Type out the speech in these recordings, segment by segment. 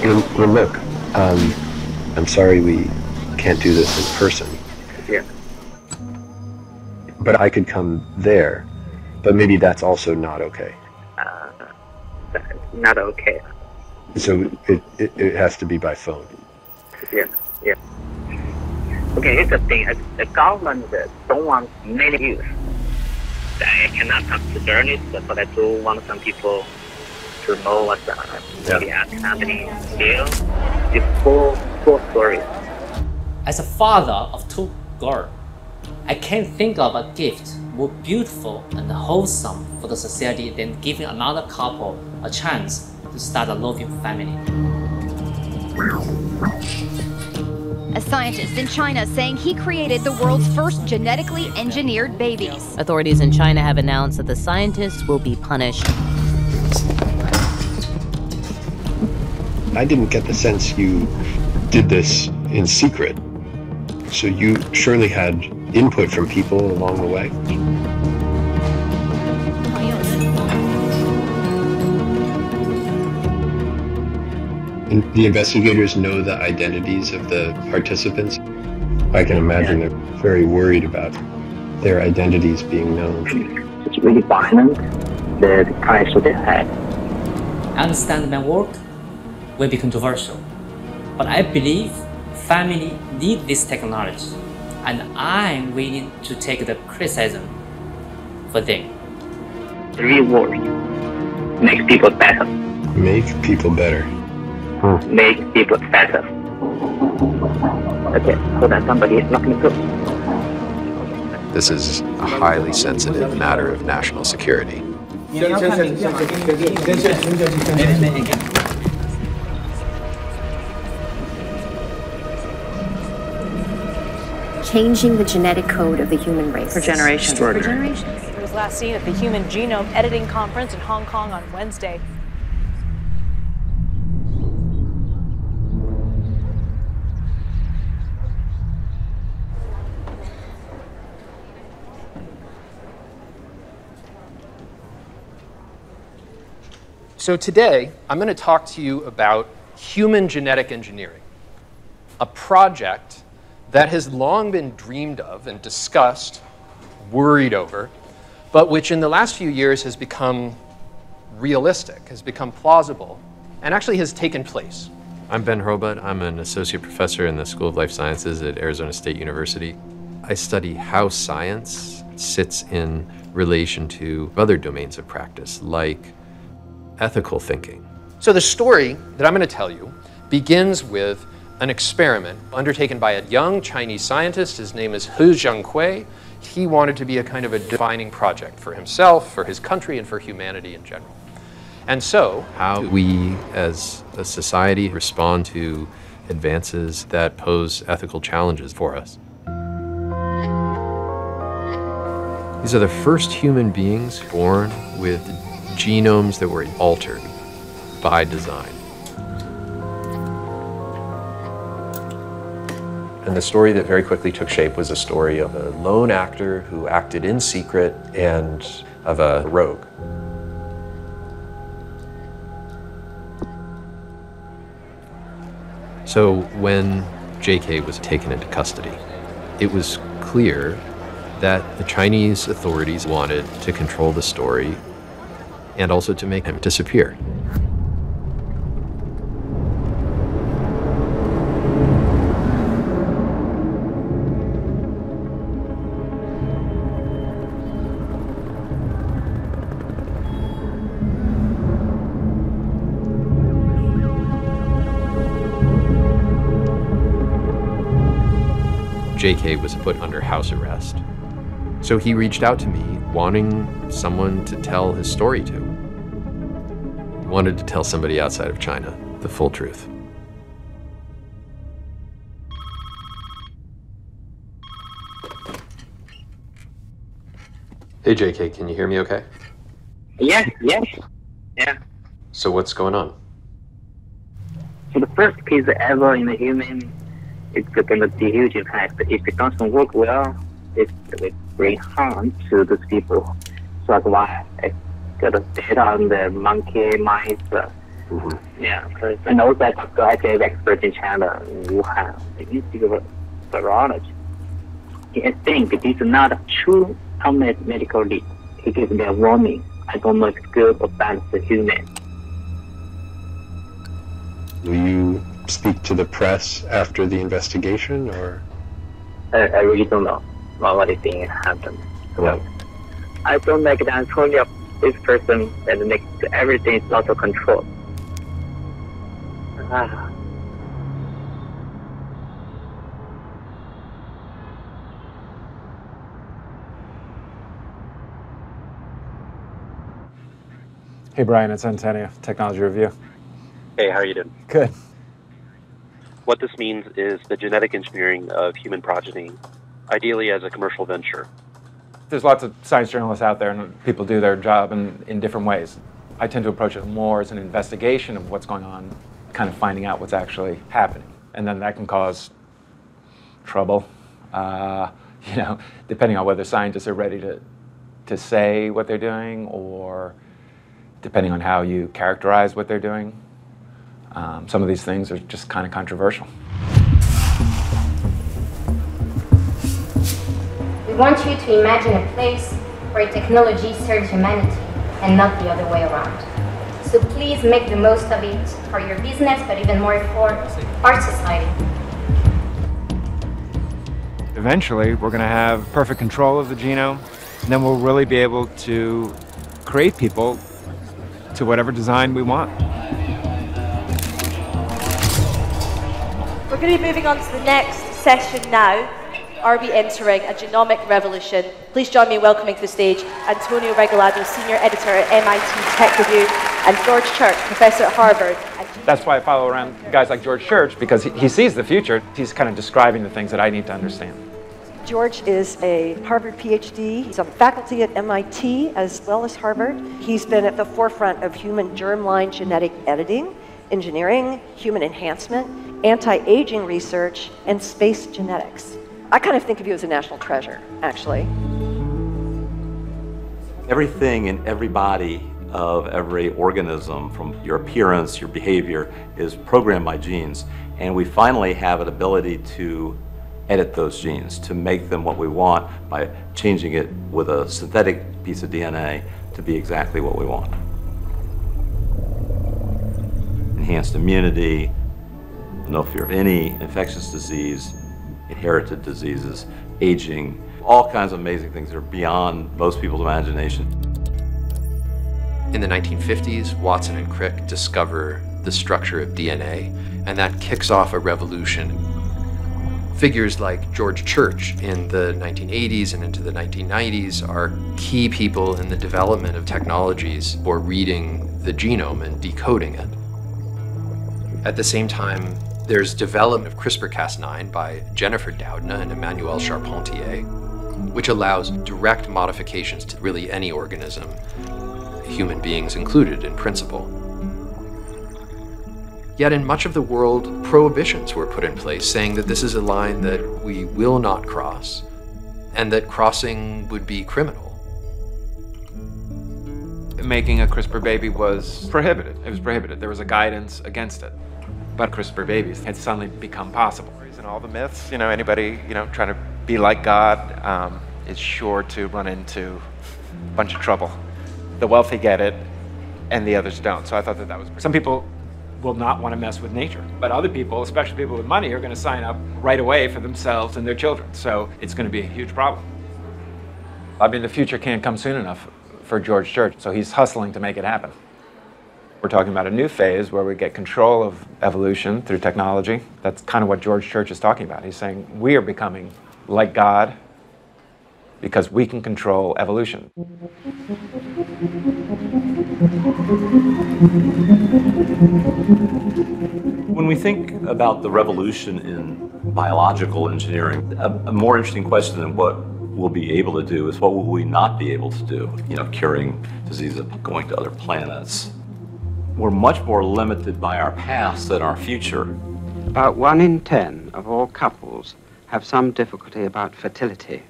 Well, look, I'm sorry we can't do this in person. Yeah. But I could come there, but maybe that's also not okay. Not okay. So it has to be by phone. Yeah, yeah. Okay, here's the thing. The government don't want many use. I cannot talk to journalists, but I do want some people to know what the media company feel. It's full stories. As a father of two girls, I can't think of a gift more beautiful and wholesome for the society than giving another couple a chance to start a loving family. A scientist in China saying he created the world's first genetically engineered babies. Authorities in China have announced that the scientists will be punished. I didn't get the sense you did this in secret. So you surely had input from people along the way? And the investigators know the identities of the participants. I can imagine they're very worried about their identities being known. It's really violent, the price they had. I understand my work will be controversial, but I believe family need this technology, and I'm willing to take the criticism for them. Reward. Make people better. Make people better. Make people better. Okay, hold on, somebody is knocking the door. This is a highly sensitive matter of national security. Changing the genetic code of the human race. For generations. For generations. It was last seen at the Human Genome Editing Conference in Hong Kong on Wednesday. So today, I'm going to talk to you about human genetic engineering, a project that has long been dreamed of and discussed, worried over, but which in the last few years has become realistic, has become plausible, and actually has taken place. I'm Ben Hrobut. I'm an associate professor in the School of Life Sciences at Arizona State University. I study how science sits in relation to other domains of practice, like ethical thinking. So the story that I'm going to tell you begins with an experiment undertaken by a young Chinese scientist. His name is Jiankui. He wanted to be a kind of a defining project for himself, for his country, and for humanity in general. And so, how we as a society respond to advances that pose ethical challenges for us. These are the first human beings born with genomes that were altered by design. And the story that very quickly took shape was a story of a lone actor who acted in secret and of a rogue. So when JK was taken into custody, it was clear that the Chinese authorities wanted to control the story and also to make him disappear. JK was put under house arrest. So he reached out to me, wanting someone to tell his story to. He wanted to tell somebody outside of China the full truth. Hey JK, can you hear me okay? Yes, yes, yeah. So what's going on? So the first case ever in the human, it's going to be huge impact. If it doesn't work well, it will bring harm to those people. So that's why I got the data on the monkey, mice, Yeah, I know that I have experts in China, in Wuhan, they used to do virology. I think it is not a true unmet medical need. He gives me a warning. I don't know if it's good or bad for human. Will you speak to the press after the investigation, or? I really don't know what I think happened. Yeah. I don't like the Antonio of this person that makes everything out of control. Hey Brian, it's Antonio, Technology Review. Hey, how are you doing? Good. What this means is the genetic engineering of human progeny, ideally as a commercial venture. There's lots of science journalists out there and people do their job in different ways. I tend to approach it more as an investigation of what's going on, kind of finding out what's actually happening. And then that can cause trouble, depending on whether scientists are ready to say what they're doing, or depending on how you characterize what they're doing. Some of these things are just kind of controversial. We want you to imagine a place where technology serves humanity and not the other way around. So please make the most of it for your business, but even more for our society. Eventually, we're going to have perfect control of the genome, and then we'll really be able to create people to whatever design we want. We're going to be moving on to the next session now. Are we entering a genomic revolution? Please join me in welcoming to the stage Antonio Regalado, Senior Editor at MIT Tech Review, and George Church, Professor at Harvard. That's why I follow around guys like George Church, because he sees the future. He's kind of describing the things that I need to understand. George is a Harvard PhD. He's on faculty at MIT as well as Harvard. He's been at the forefront of human germline genetic editing, engineering, human enhancement, anti-aging research, and space genetics. I kind of think of you as a national treasure, actually. Everything in every body of every organism, from your appearance, your behavior, is programmed by genes. And we finally have an ability to edit those genes, to make them what we want by changing it with a synthetic piece of DNA to be exactly what we want. Enhanced immunity, no fear of any infectious disease, inherited diseases, aging, all kinds of amazing things that are beyond most people's imagination. In the 1950s, Watson and Crick discover the structure of DNA, and that kicks off a revolution. Figures like George Church in the 1980s and into the 1990s are key people in the development of technologies for reading the genome and decoding it. At the same time, there's development of CRISPR-Cas9 by Jennifer Doudna and Emmanuel Charpentier, which allows direct modifications to really any organism, human beings included in principle. Yet in much of the world, prohibitions were put in place saying that this is a line that we will not cross, and that crossing would be criminal. Making a CRISPR baby was prohibited. It was prohibited. There was a guidance against it. But CRISPR babies had suddenly become possible. And all the myths, anybody, trying to be like God is sure to run into a bunch of trouble. The wealthy get it, and the others don't. So I thought that was... Some people will not want to mess with nature, but other people, especially people with money, are going to sign up right away for themselves and their children. So it's going to be a huge problem. I mean, the future can't come soon enough for George Church, so he's hustling to make it happen. We're talking about a new phase where we get control of evolution through technology. That's kind of what George Church is talking about. He's saying we are becoming like God because we can control evolution. When we think about the revolution in biological engineering, a more interesting question than what we'll be able to do is what will we not be able to do? Curing diseases, going to other planets. We're much more limited by our past than our future. About 1 in 10 of all couples have some difficulty about fertility.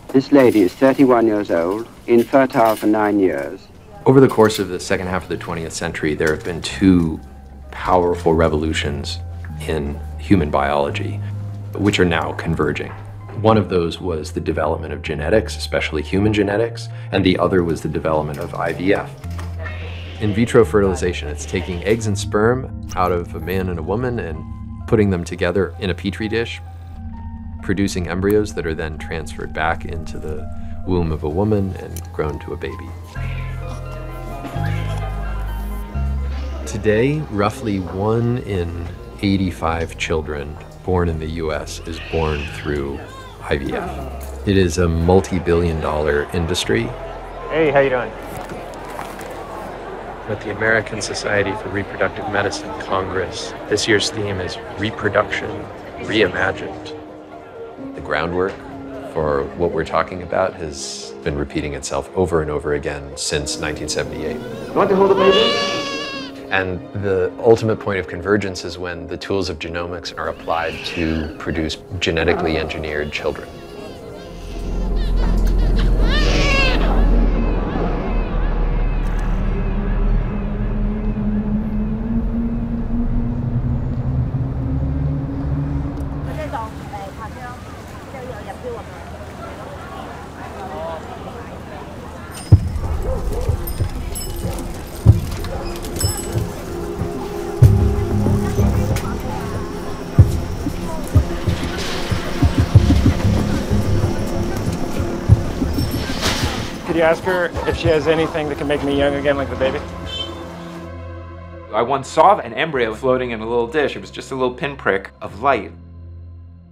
This lady is 31 years old, infertile for 9 years. Over the course of the second half of the 20th century, there have been two powerful revolutions in human biology, which are now converging. One of those was the development of genetics, especially human genetics, and the other was the development of IVF. In vitro fertilization, it's taking eggs and sperm out of a man and a woman and putting them together in a petri dish, producing embryos that are then transferred back into the womb of a woman and grown to a baby. Today, roughly 1 in 85 children born in the US is born through IVF. It is a multi-billion-dollar industry. Hey, how you doing? At the American Society for Reproductive Medicine Congress, this year's theme is Reproduction Reimagined. The groundwork for what we're talking about has been repeating itself over and over again since 1978. You want to hold the baby? And the ultimate point of convergence is when the tools of genomics are applied to produce genetically engineered children. Could you ask her if she has anything that can make me young again like the baby? I once saw an embryo floating in a little dish. It was just a little pinprick of light.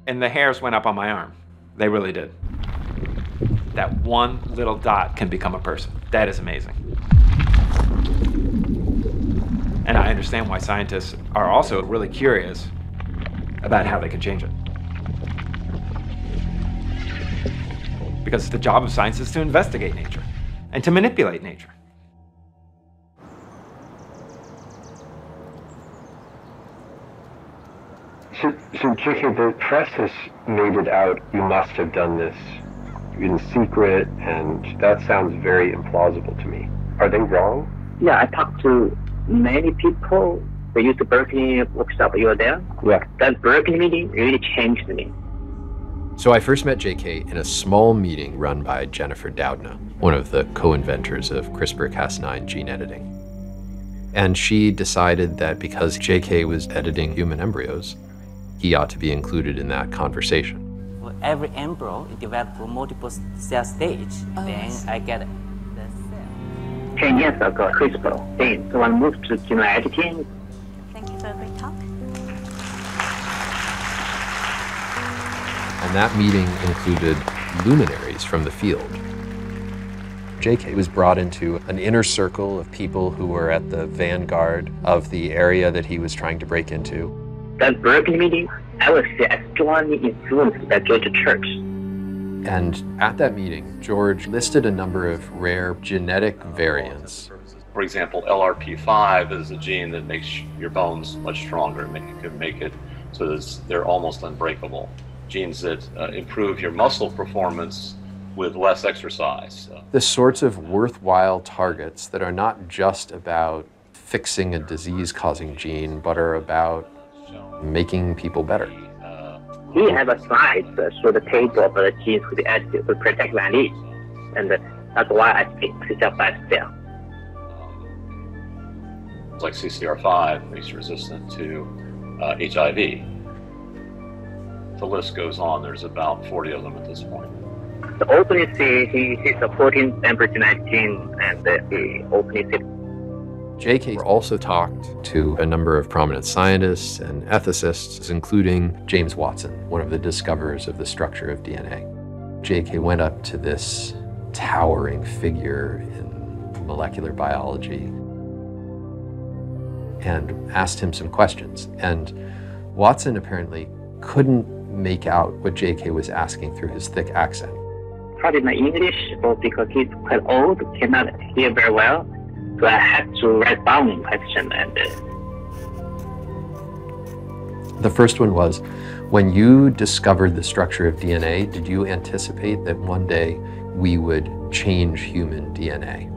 And the hairs went up on my arm. They really did. That one little dot can become a person. That is amazing. And I understand why scientists are also really curious about how they can change it. Because the job of science is to investigate nature and to manipulate nature. So J.K., the press has made it out you must have done this in secret, and that sounds very implausible to me. Are they wrong? Yeah, I talked to many people. They used the Berkeley workshop. You were there? Yeah. That Berkeley meeting really changed me. So I first met JK in a small meeting run by Jennifer Doudna, one of the co-inventors of CRISPR-Cas9 gene editing. And she decided that because JK was editing human embryos, he ought to be included in that conversation. For every embryo, it develops multiple cell stage. Then I get the cell. 10 years ago, CRISPR came. So I moved to genome editing. Thank you for a great talk. And that meeting included luminaries from the field. JK was brought into an inner circle of people who were at the vanguard of the area that he was trying to break into. That Berkeley meeting, I was strongly influenced by George Church. And at that meeting, George listed a number of rare genetic variants. For example, LRP5 is a gene that makes your bones much stronger. It can make it so that they're almost unbreakable. Genes that improve your muscle performance with less exercise. The sorts of worthwhile targets that are not just about fixing a disease-causing gene, but are about making people better. We have a slide through the table of the genes could be edited to protect lineage, and that's why I picked CCR5 cell. Like CCR5 makes you resistant to HIV. The list goes on. There's about 40 of them at this point. The openly say he's supporting embryo genetic gene, and the openly say. JK also talked to a number of prominent scientists and ethicists, including James Watson, one of the discoverers of the structure of DNA. JK went up to this towering figure in molecular biology and asked him some questions. And Watson apparently couldn't make out what JK was asking through his thick accent. Probably my English, but because he's quite old, cannot hear very well. So I had to write down question. And the first one was, when you discovered the structure of DNA, did you anticipate that one day we would change human DNA?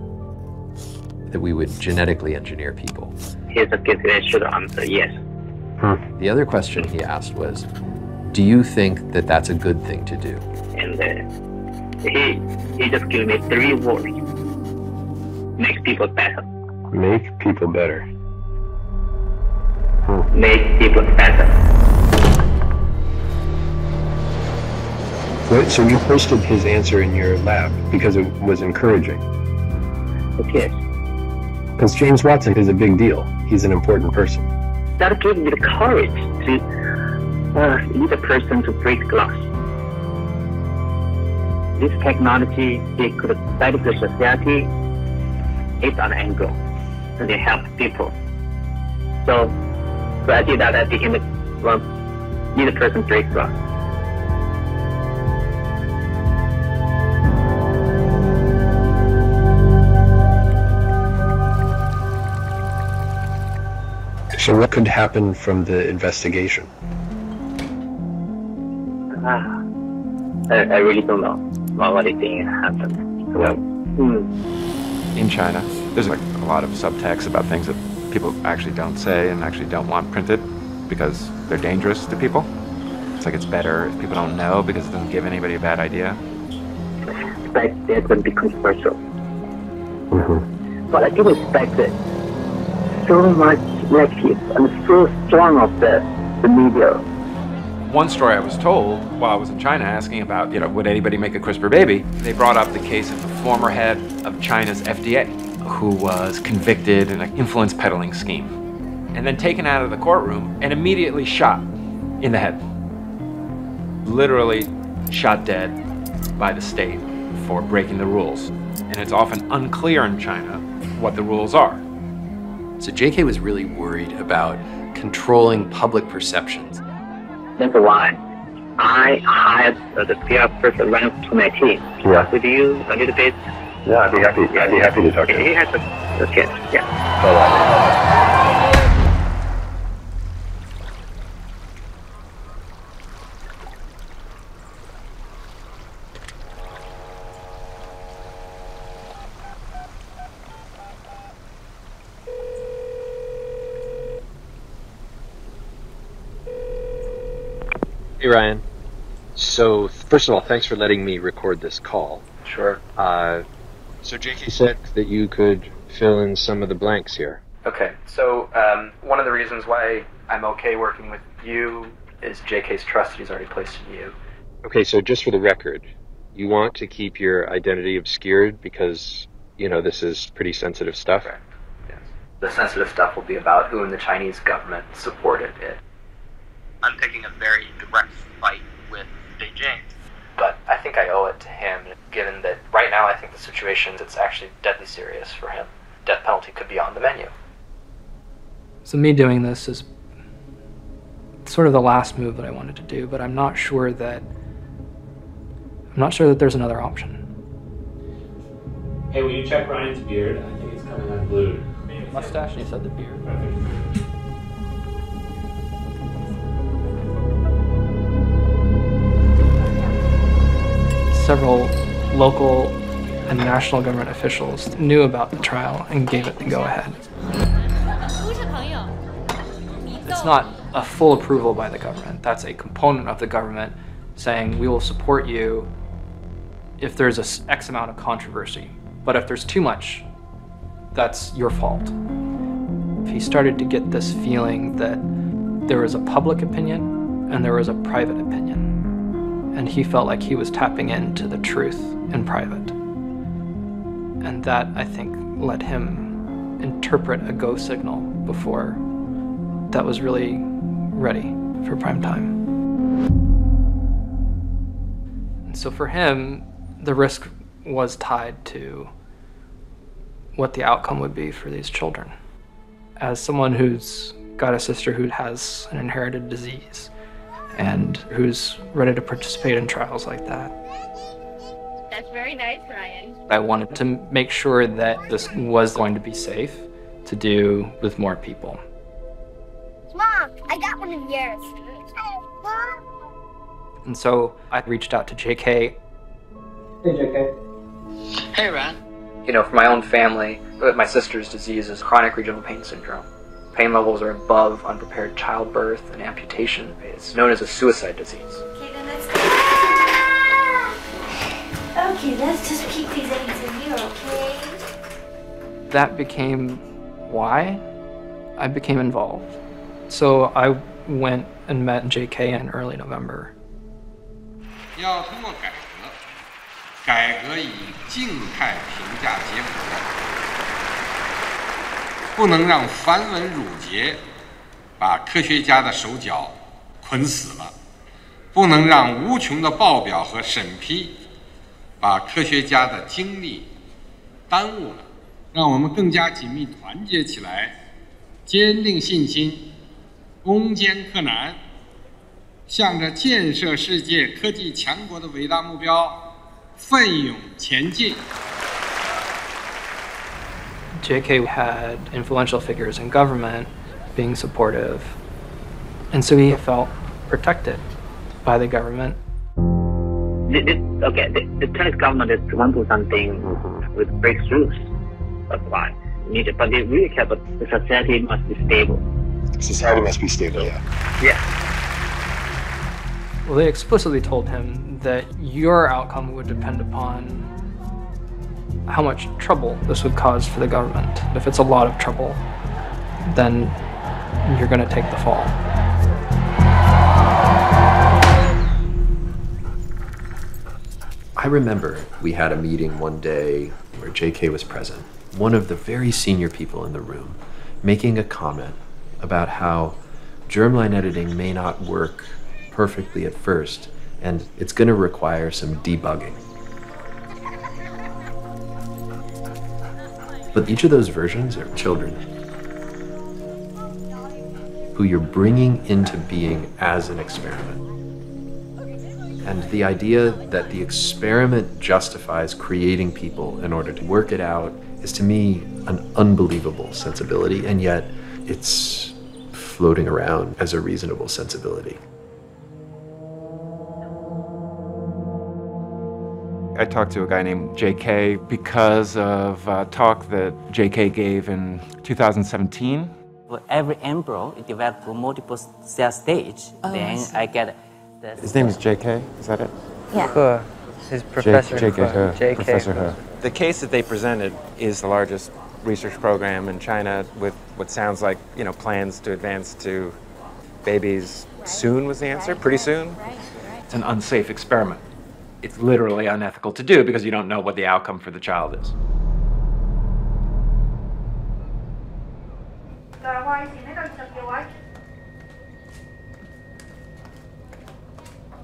that we would genetically engineer people? Here's a good short answer, yes. The other question he asked was, do you think that that's a good thing to do? And he just gave me 3 words. Make people better. Make people better. Make people better. So you posted his answer in your lab because it was encouraging. Yes. Because James Watson is a big deal. He's an important person. That gave me the courage to lead a person to break glass. This technology, it could benefit society. It's an angle, and it helps people. So I did that. I became lead a person to break glass. So what could happen from the investigation? I really don't know what I think happened. Well, In China, there's like a lot of subtext about things that people actually don't say and actually don't want printed because they're dangerous to people. It's like it's better if people don't know because it doesn't give anybody a bad idea. But it's going to be controversial. But I didn't expect it. So much negative and so strong of the media. One story I was told while I was in China asking about, would anybody make a CRISPR baby? They brought up the case of the former head of China's FDA, who was convicted in an influence peddling scheme, and then taken out of the courtroom and immediately shot in the head. Literally shot dead by the state for breaking the rules. And it's often unclear in China what the rules are. So JK was really worried about controlling public perceptions. Number one, I hired the PR person running to my team. Yeah. With you a little bit. Yeah, I'd be happy to talk to him. He has a kid, yeah. Hey Ryan. So first of all, thanks for letting me record this call. Sure. So JK said that you could fill in some of the blanks here. Okay, so one of the reasons why I'm okay working with you is JK's trust that he's already placed in you. Okay, so just for the record, you want to keep your identity obscured because, this is pretty sensitive stuff? Correct. Yes. The sensitive stuff will be about who in the Chinese government supported it. I'm taking a very direct fight with Beijing. But I think I owe it to him, given that right now I think the situation is actually deadly serious for him. Death penalty could be on the menu. So me doing this is sort of the last move that I wanted to do, but I'm not sure that there's another option. Hey, will you check Ryan's beard? I think it's coming unglued. Mustache? You said the beard. Several local and national government officials knew about the trial and gave it the go-ahead. It's not a full approval by the government. That's a component of the government saying, we will support you if there's X amount of controversy. But if there's too much, that's your fault. He started to get this feeling that there was a public opinion and there was a private opinion. And he felt like he was tapping into the truth in private. And that, I think, let him interpret a go signal before that was really ready for prime time. And so for him, the risk was tied to what the outcome would be for these children. As someone who's got a sister who has an inherited disease, and who's ready to participate in trials like that. That's very nice, Ryan. I wanted to make sure that this was going to be safe to do with more people. Mom, I got one of yours. And so I reached out to JK. Hey, JK. Hey, Ryan. You know, for my own family, my sister's disease is chronic regional pain syndrome. Pain levels are above unprepared childbirth and amputation. It's known as a suicide disease. Okay, then let's Okay, let's just keep these eggs in here, okay? That became why I became involved. So I went and met JK in early November. 要通过改革以静态评价结果，不能让繁文缛节把科学家的手脚捆死了，不能让无穷的报表和审批把科学家的精力耽误了，让我们更加紧密团结起来，坚定信心，攻坚克难，向着建设世界科技强国的伟大目标奋勇前进。 JK had influential figures in government being supportive, and so he felt protected by the government. The Chinese government is want to do something with breakthroughs. That's why needed, but they really care. But the society must be stable. Society must be stable. Yeah. Yeah. Well, they explicitly told him that your outcome would depend upon how much trouble this would cause for the government. If it's a lot of trouble, then you're going to take the fall. I remember we had a meeting one day where JK was present, one of the very senior people in the room, making a comment about how germline editing may not work perfectly at first, and it's going to require some debugging. But each of those versions are children who you're bringing into being as an experiment. And the idea that the experiment justifies creating people in order to work it out is, to me, an unbelievable sensibility, and yet it's floating around as a reasonable sensibility. I talked to a guy named JK because of a talk that JK gave in 2017. For every embryo, it develops to multiple cell stage. Then I get the... His name is JK, is that it? Yeah. His professor. JK. Professor He. The case that they presented is the largest research program in China with what sounds like, you know, plans to advance to babies soon was the answer, pretty soon. It's an unsafe experiment. It's literally unethical to do because you don't know what the outcome for the child is.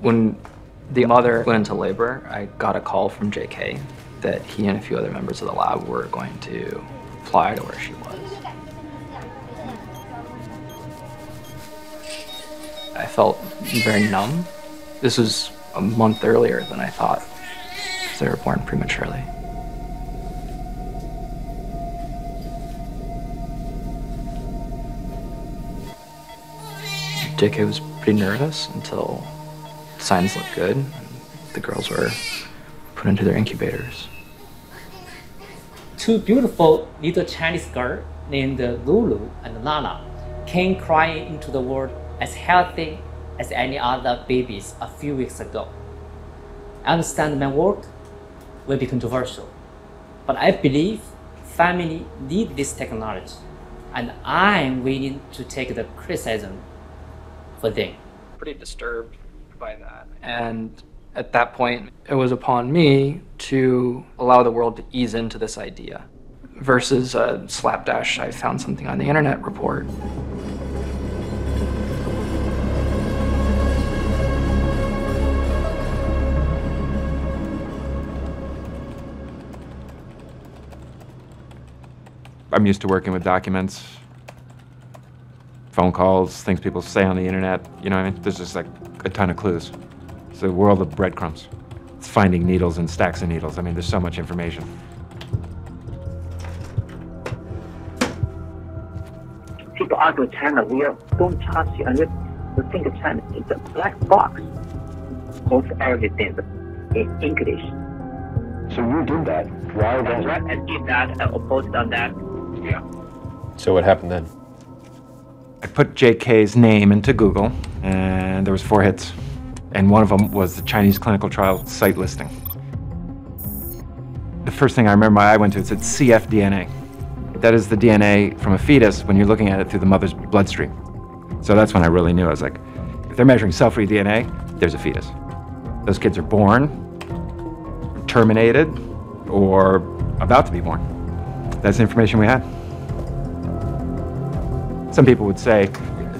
When the mother went into labor, I got a call from JK that he and a few other members of the lab were going to fly to where she was. I felt very numb. This was a month earlier than I thought, because they were born prematurely. JK was pretty nervous until signs looked good. The girls were put into their incubators. Two beautiful little Chinese girls named Lulu and Nana came crying into the world as healthy as any other babies a few weeks ago. I understand my work will be controversial, but I believe family need this technology, and I'm willing to take the criticism for them. Pretty disturbed by that. And at that point, it was upon me to allow the world to ease into this idea versus a slapdash, I found something on the internet report. I'm used to working with documents, phone calls, things people say on the internet. You know what I mean? There's just like a ton of clues. It's a world of breadcrumbs. It's finding needles and stacks of needles. I mean, there's so much information. People argue China, don't trust you, and you think China is a black box. Holds everything in English. So you did that. Why That's then? right. I did that. I opposed on that. Yeah. So what happened then? I put JK's name into Google, and there was 4 hits. And one of them was the Chinese clinical trial site listing. The first thing I remember my eye went to, it said cfDNA. That is the DNA from a fetus when you're looking at it through the mother's bloodstream. So that's when I really knew. I was like, if they're measuring cell-free DNA, there's a fetus. Those kids are born, terminated, or about to be born. That's the information we had. Some people would say,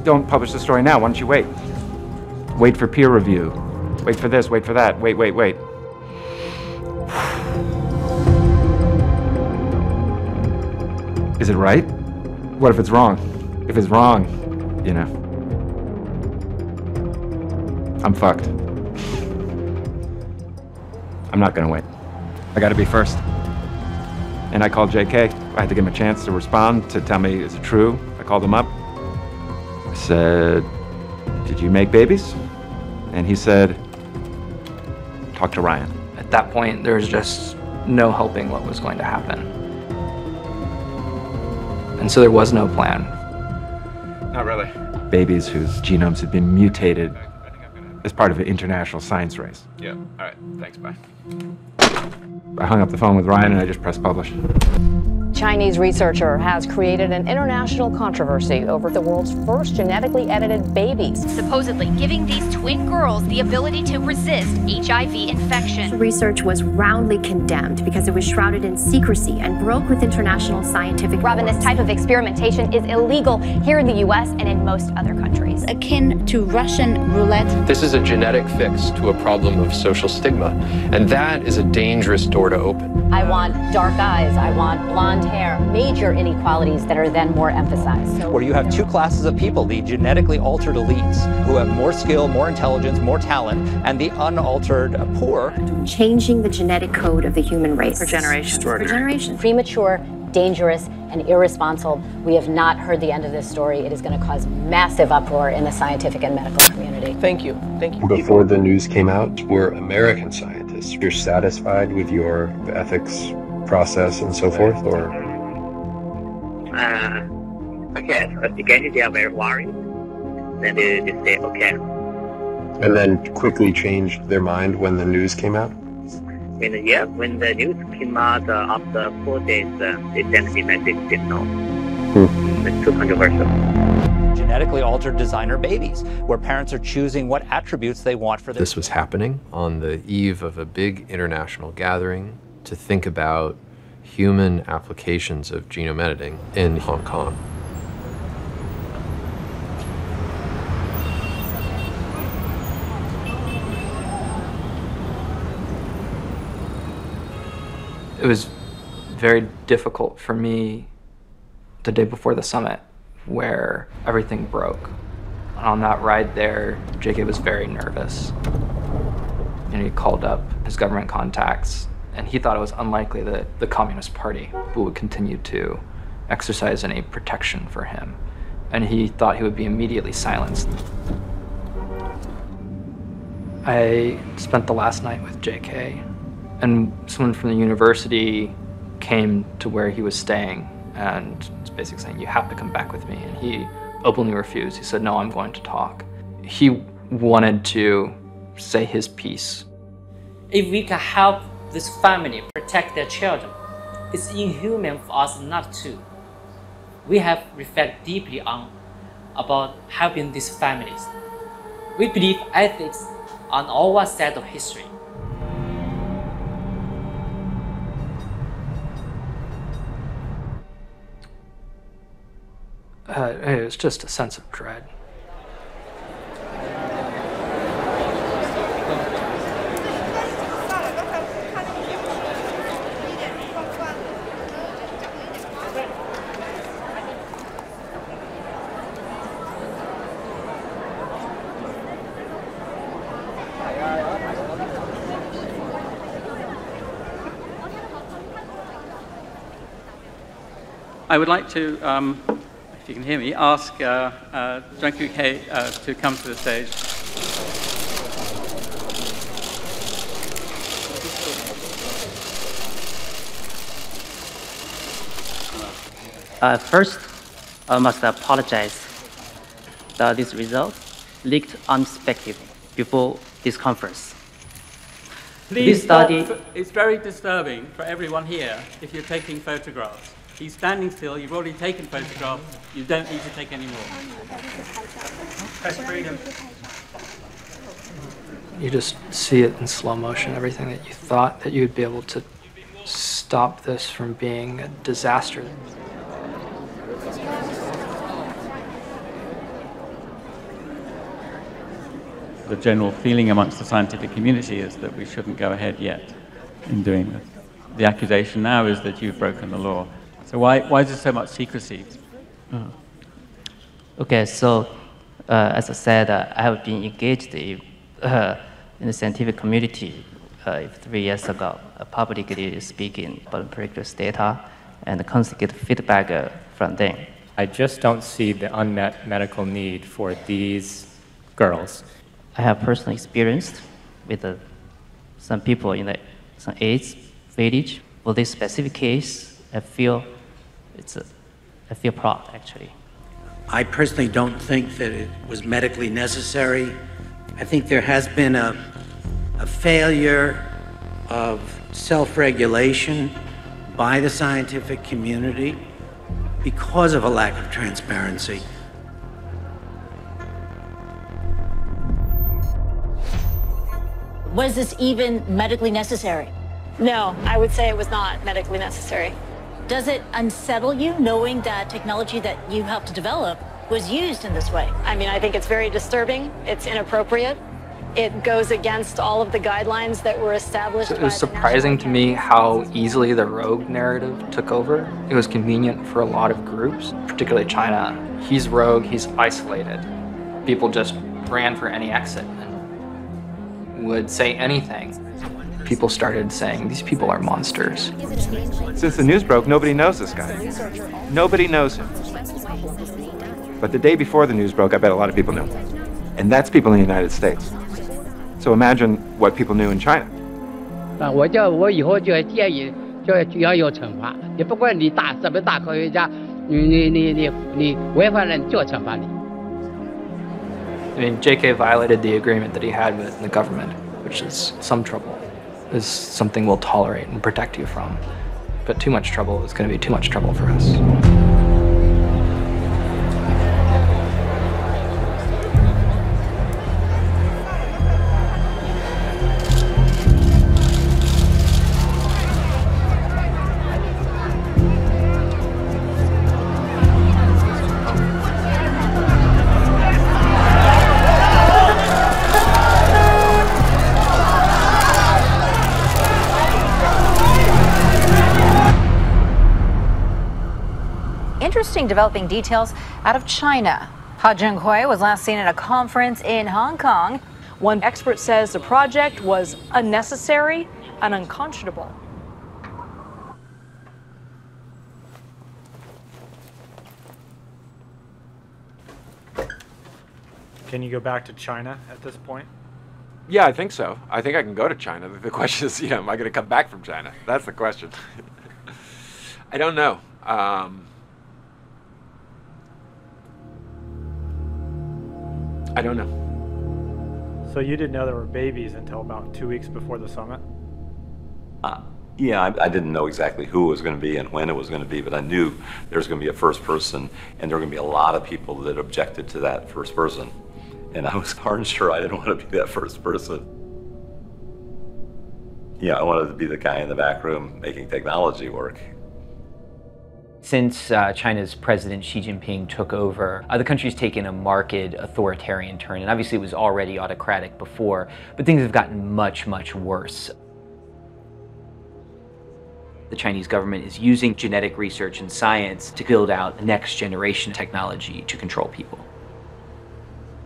don't publish the story now, why don't you wait? Wait for peer review. Wait for this, wait for that, wait. Is it right? What if it's wrong? If it's wrong, you know, I'm fucked. I'm not gonna wait. I gotta be first. And I called JK. I had to give him a chance to respond, to tell me, is it true? I called him up. I said, did you make babies? And he said, talk to Ryan. At that point, there was just no helping what was going to happen. And so there was no plan. Not really. Babies whose genomes had been mutated as part of an international science race. Yeah, all right, thanks, bye. I hung up the phone with Ryan and I just pressed publish. Chinese researcher has created an international controversy over the world's first genetically edited babies. Supposedly giving these twin girls the ability to resist HIV infection. The research was roundly condemned because it was shrouded in secrecy and broke with international scientific Robin, this type of experimentation is illegal here in the US and in most other countries. akin to Russian roulette. This is a genetic fix to a problem of social stigma, and that is a dangerous door to open. I want dark eyes, I want blonde hair, major inequalities that are then more emphasized. Where you have 2 classes of people, the genetically altered elites who have more skill, more intelligence, more talent, and the unaltered poor. Changing the genetic code of the human race. For generations. For generations. Premature, dangerous, and irresponsible. We have not heard the end of this story. It is going to cause massive uproar in the scientific and medical community. Thank you. Thank you. Before the news came out, were American scientists. You're satisfied with your ethics process and so forth, or? Okay, at the beginning they are very worried. Then they say, okay. And then quickly changed their mind when the news came out? When the news came out after 4 days, they sent me a message, didn't know. It's too controversial. Genetically altered designer babies, where parents are choosing what attributes they want for their... This was happening on the eve of a big international gathering to think about human applications of genome editing in Hong Kong. It was very difficult for me the day before the summit, where everything broke. On that ride there, JK was very nervous. And he called up his government contacts, and he thought it was unlikely that the Communist Party would continue to exercise any protection for him. And he thought he would be immediately silenced. I spent the last night with JK, and someone from the university came to where he was staying and was basically saying, you have to come back with me. And he openly refused. He said, no, I'm going to talk. He wanted to say his piece. If we can help this family protect their children, it's inhuman for us not to. We have reflected deeply about helping these families. We believe ethics on our side of history. It was just a sense of dread. I would like to, if you can hear me, ask Jiankui to come to the stage. First, I must apologize that this result leaked unexpectedly before this conference. Please stop. It's very disturbing for everyone here if you're taking photographs. He's standing still, you've already taken photographs, you don't need to take any more. Press freedom. You just see it in slow motion, everything that you thought that you'd be able to stop this from being a disaster. The general feeling amongst the scientific community is that we shouldn't go ahead yet in doing this. The accusation now is that you've broken the law. So why is there so much secrecy? Okay, so as I said, I have been engaged in the scientific community 3 years ago, publicly speaking about previous data and constantly get feedback from them. I just don't see the unmet medical need for these girls. I have personal experience with some people in some AIDS village. For this specific case, I feel proud, actually. I personally don't think that it was medically necessary. I think there has been a failure of self-regulation by the scientific community because of a lack of transparency. Was this even medically necessary? No, I would say it was not medically necessary. Does it unsettle you knowing that technology that you helped to develop was used in this way? I mean, I think it's very disturbing. It's inappropriate. It goes against all of the guidelines that were established. It was surprising to me how easily the rogue narrative took over. It was convenient for a lot of groups, particularly China. He's rogue, he's isolated. People just ran for any exit and would say anything. People started saying, these people are monsters. Since the news broke, nobody knows this guy. Nobody knows him. But the day before the news broke, I bet a lot of people knew. And that's people in the United States. So imagine what people knew in China. 我以后就建议要有惩罚，也不管你什么大科学家，你违反了就要惩罚你。 I mean, JK violated the agreement that he had with the government, which is some trouble. Is something we'll tolerate and protect you from. But too much trouble is going to be too much trouble for us. Interesting developing details out of China. Jiankui was last seen at a conference in Hong Kong. One expert says the project was unnecessary and unconscionable. Can you go back to China at this point? Yeah, I think so. I think I can go to China. The question is, am I going to come back from China? That's the question. I don't know. I don't know. So you didn't know there were babies until about 2 weeks before the summit? Yeah, I didn't know exactly who it was going to be and when it was going to be, but I knew there was going to be a first person, and there were going to be a lot of people that objected to that first person. And I was darn sure I didn't want to be that first person. Yeah, I wanted to be the guy in the back room making technology work. Since China's President Xi Jinping took over, the country's taken a marked authoritarian turn, and obviously it was already autocratic before, but things have gotten much, much worse. The Chinese government is using genetic research and science to build out next generation technology to control people.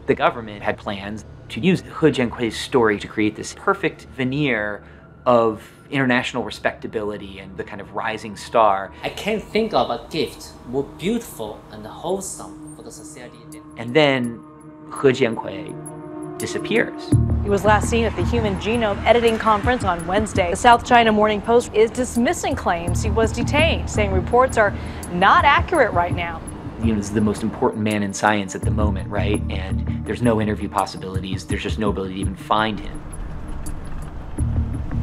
The government had plans to use He Jiankui's story to create this perfect veneer of international respectability and the kind of rising star. I can't think of a gift more beautiful and wholesome for the society. And then He Jiankui disappears. He was last seen at the Human Genome Editing Conference on Wednesday. The South China Morning Post is dismissing claims he was detained, saying reports are not accurate right now. You know, this is the most important man in science at the moment, right? And there's no interview possibilities. There's just no ability to even find him.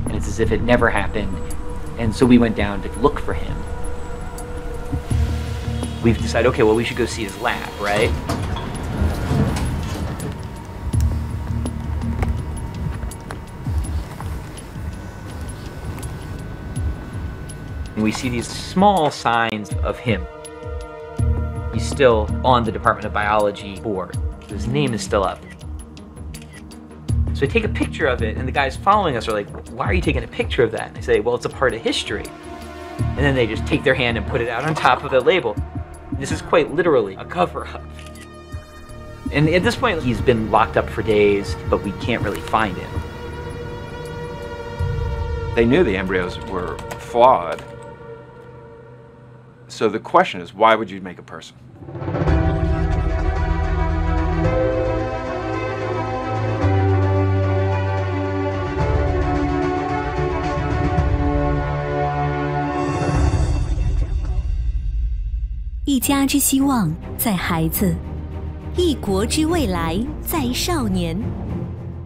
And it's as if it never happened. And so we went down to look for him. We've decided, okay, well, we should go see his lab, right? And we see these small signs of him. He's still on the Department of Biology board. His name is still up. So I take a picture of it, and the guys following us are like, why are you taking a picture of that? And I say, well, it's a part of history. And then they just take their hand and put it out on top of the label. This is quite literally a cover-up. And at this point, he's been locked up for days, but we can't really find him. They knew the embryos were flawed. So the question is, why would you make a person? "一家之希望在孩子，一国之未来在少年。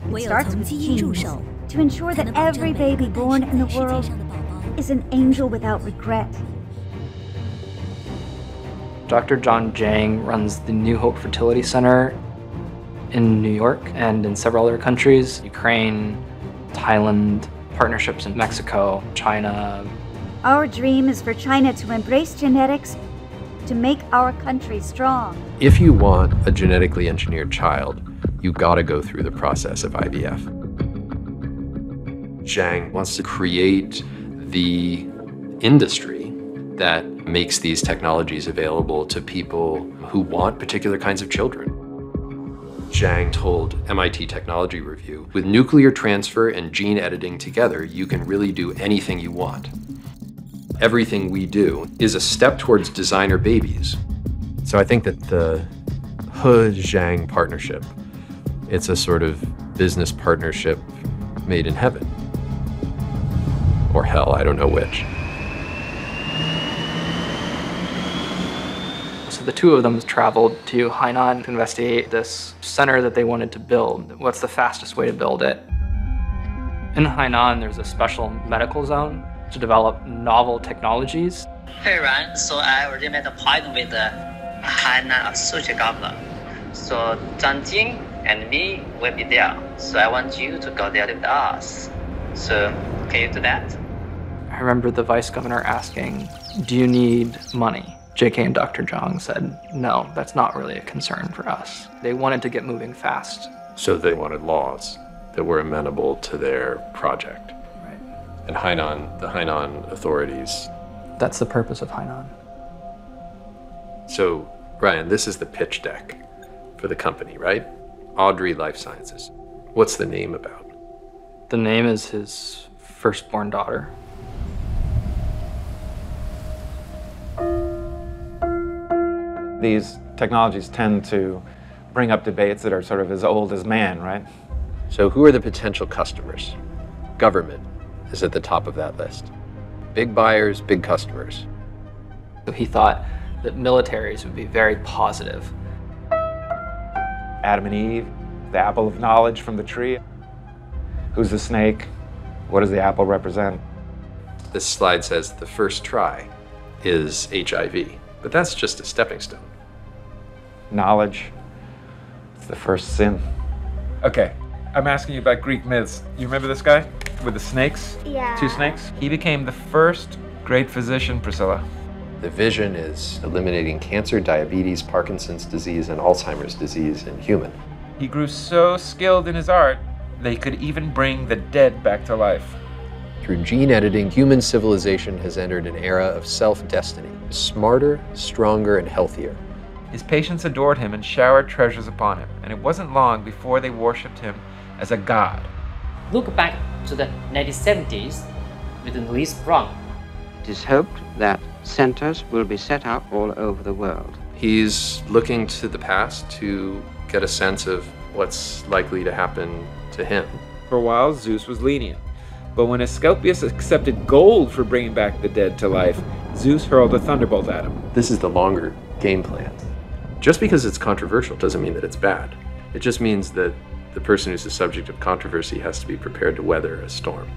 唯有从基因入手， to ensure that every baby born in the world is an angel without regret." Dr. John Zhang runs the New Hope Fertility Center in New York and in several other countries, Ukraine, Thailand, partnerships in Mexico, China. Our dream is for China to embrace genetics to make our country strong. If you want a genetically engineered child, you gotta go through the process of IVF. Zhang wants to create the industry that makes these technologies available to people who want particular kinds of children. Zhang told MIT Technology Review, with nuclear transfer and gene editing together, you can really do anything you want. Everything we do is a step towards designer babies. So I think that the He-Zhang partnership, it's a sort of business partnership made in heaven. Or hell, I don't know which. So the two of them traveled to Hainan to investigate this center that they wanted to build. What's the fastest way to build it? In Hainan, there's a special medical zone to develop novel technologies. Hey Ryan, so I already made a point with the Hainan Associate Governor. So Zhang Jing and me will be there. So I want you to go there with us. So can you do that? I remember the vice governor asking, do you need money? JK and Dr. Zhang said, no, that's not really a concern for us. They wanted to get moving fast. So they wanted laws that were amenable to their project. Right. And Hainan, the Hainan authorities. That's the purpose of Hainan. So, Ryan, this is the pitch deck for the company, right? Audrey Life Sciences. What's the name about? The name is his firstborn daughter. These technologies tend to bring up debates that are sort of as old as man, right? So who are the potential customers? Government is at the top of that list. Big buyers, big customers. So he thought that militaries would be very positive. Adam and Eve, the apple of knowledge from the tree. Who's the snake? What does the apple represent? This slide says the first try is HIV, but that's just a stepping stone. Knowledge, it's the first sin. Okay, I'm asking you about Greek myths. You remember this guy with the snakes? Yeah. 2 snakes? He became the first great physician, Priscilla. The vision is eliminating cancer, diabetes, Parkinson's disease, and Alzheimer's disease in human. He grew so skilled in his art, they could even bring the dead back to life. Through gene editing, human civilization has entered an era of self-destiny, smarter, stronger, and healthier. His patients adored him and showered treasures upon him, and it wasn't long before they worshipped him as a god. Look back to the 1970s with Louis Brown. It is hoped that centers will be set up all over the world. He's looking to the past to get a sense of what's likely to happen to him. For a while, Zeus was lenient. But when Asclepius accepted gold for bringing back the dead to life, Zeus hurled a thunderbolt at him. This is the longer game plan. Just because it's controversial doesn't mean that it's bad. It just means that the person who's the subject of controversy has to be prepared to weather a storm.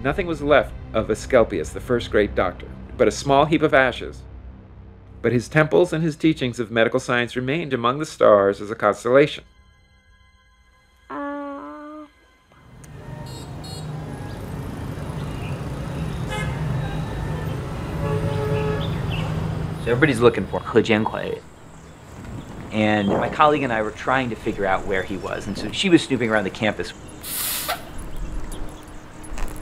Nothing was left of Asclepius, the first great doctor, but a small heap of ashes. But his temples and his teachings of medical science remained among the stars as a constellation. So everybody's looking for Jiankui. And my colleague and I were trying to figure out where he was. And so she was snooping around the campus.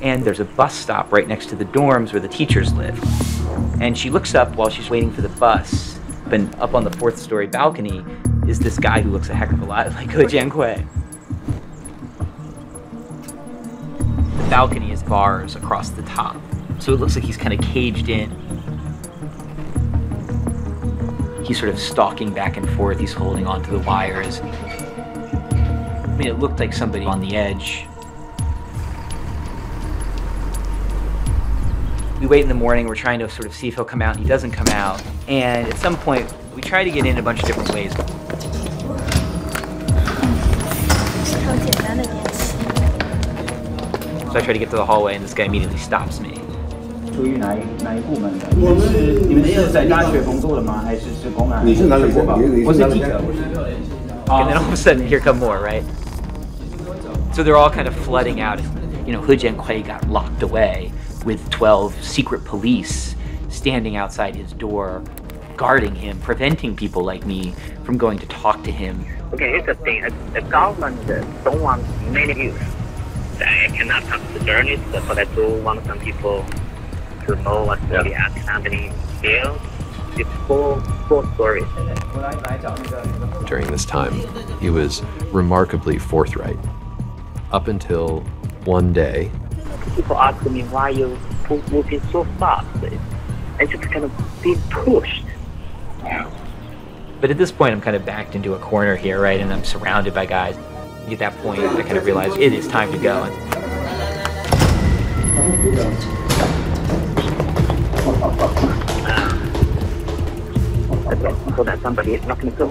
And there's a bus stop right next to the dorms where the teachers live. And she looks up while she's waiting for the bus. And up on the 4th story balcony is this guy who looks a heck of a lot like Jiankui. The balcony is bars across the top. So it looks like he's kind of caged in. He's sort of stalking back and forth. He's holding onto the wires. I mean, it looked like somebody on the edge. We wait in the morning. We're trying to sort of see if he'll come out. He doesn't come out. And at some point, we try to get in a bunch of different ways. So I try to get to the hallway, and this guy immediately stops me. And then all of a sudden, here come more, right? So they're all kind of flooding out. You know, Jiankui got locked away with 12 secret police standing outside his door, guarding him, preventing people like me from going to talk to him. Okay, here's the thing. The government don't want many views. I cannot talk to the journalists, but I do want some people to know what's really happening here. It's full stories. During this time, he was remarkably forthright. Up until one day. People ask me why you moving so fast. I just kind of being pushed. But at this point, I'm kind of backed into a corner here, right? And I'm surrounded by guys. At that point, I kind of realize it is time to go. So that somebody is knocking the door.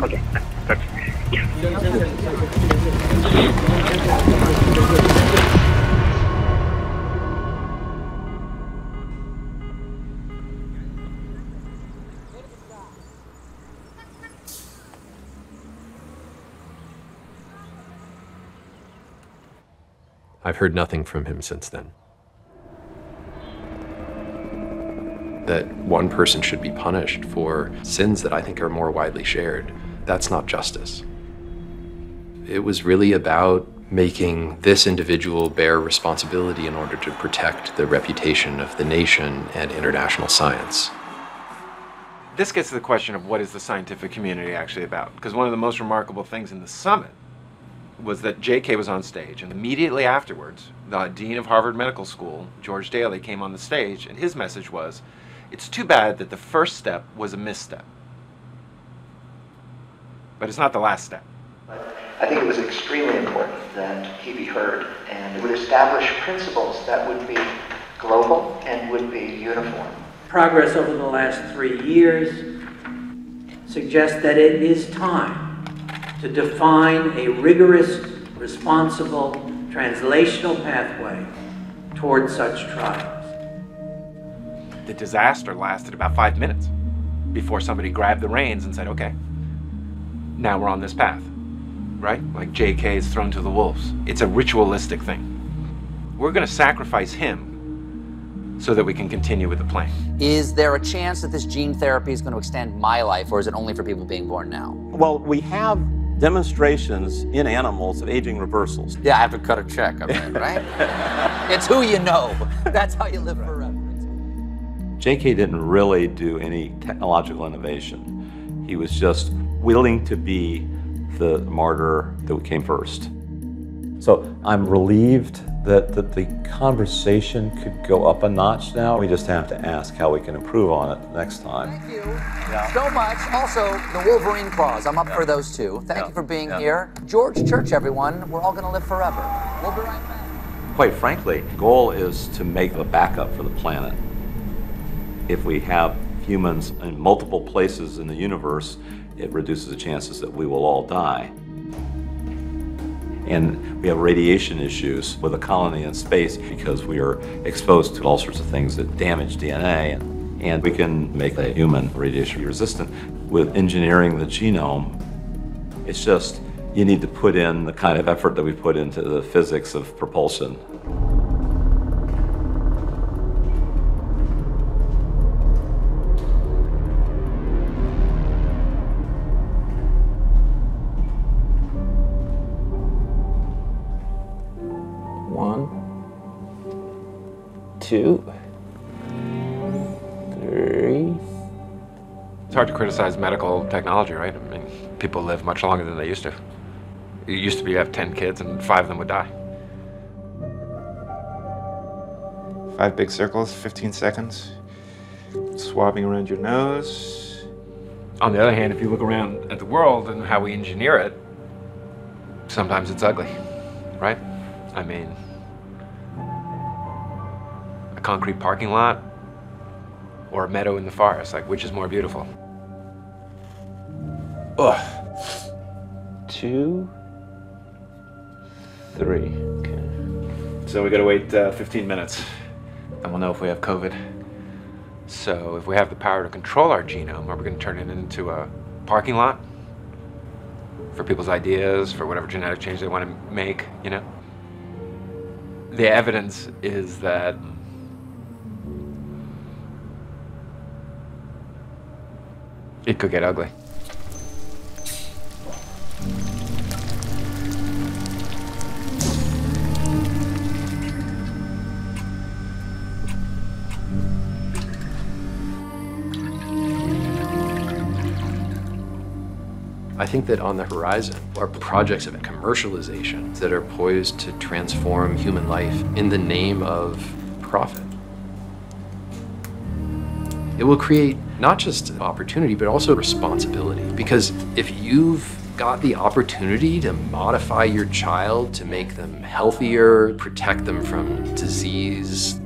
Okay, perfect. Yeah. I've heard nothing from him since then. That one person should be punished for sins that I think are more widely shared. That's not justice. It was really about making this individual bear responsibility in order to protect the reputation of the nation and international science. This gets to the question of what is the scientific community actually about? Because one of the most remarkable things in the summit was that JK was on stage, and immediately afterwards, the dean of Harvard Medical School, George Daly, came on the stage, and his message was, it's too bad that the first step was a misstep. But it's not the last step. I think it was extremely important that he be heard and would establish principles that would be global and would be uniform. Progress over the last 3 years suggests that it is time to define a rigorous, responsible, translational pathway toward such trials. The disaster lasted about 5 minutes before somebody grabbed the reins and said, okay, now we're on this path, right? Like JK is thrown to the wolves. It's a ritualistic thing. We're going to sacrifice him so that we can continue with the plan. Is there a chance that this gene therapy is going to extend my life, or is it only for people being born now? Well, we have demonstrations in animals of aging reversals. Yeah, I have to cut a check, I mean, right? It's who you know. That's how you live forever. JK didn't really do any technological innovation. He was just willing to be the martyr that came first. So I'm relieved that the conversation could go up a notch now. We just have to ask how we can improve on it next time. Thank you so much. Also, the Wolverine claws. I'm up for those too. Thank you for being here. George Church, everyone. We're all going to live forever. We'll be right back. Quite frankly, the goal is to make a backup for the planet. If we have humans in multiple places in the universe, it reduces the chances that we will all die. And we have radiation issues with a colony in space because we are exposed to all sorts of things that damage DNA. And we can make a human radiation resistant with engineering the genome. It's just, you need to put in the kind of effort that we put into the physics of propulsion. Two, three. It's hard to criticize medical technology, right? I mean, people live much longer than they used to. It used to be you have 10 kids and 5 of them would die. 5 big circles, 15 seconds. Swabbing around your nose. On the other hand, if you look around at the world and how we engineer it, sometimes it's ugly, right? I mean, a concrete parking lot or a meadow in the forest, like which is more beautiful? Ugh. 2, 3. Okay. So we gotta wait 15 minutes and we'll know if we have COVID. So if we have the power to control our genome, are we gonna turn it into a parking lot for people's ideas, for whatever genetic change they want to make, you know? The evidence is that it could get ugly. I think that on the horizon are projects of commercialization that are poised to transform human life in the name of profit. It will create not just opportunity, but also responsibility. Because if you've got the opportunity to modify your child to make them healthier, protect them from disease,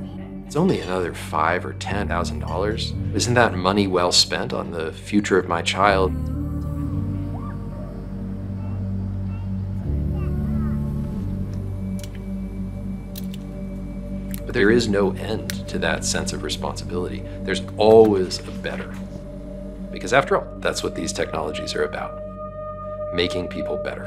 it's only another $5,000 or $10,000. Isn't that money well spent on the future of my child? But there is no end to that sense of responsibility. There's always a better. Because after all, that's what these technologies are about. Making people better.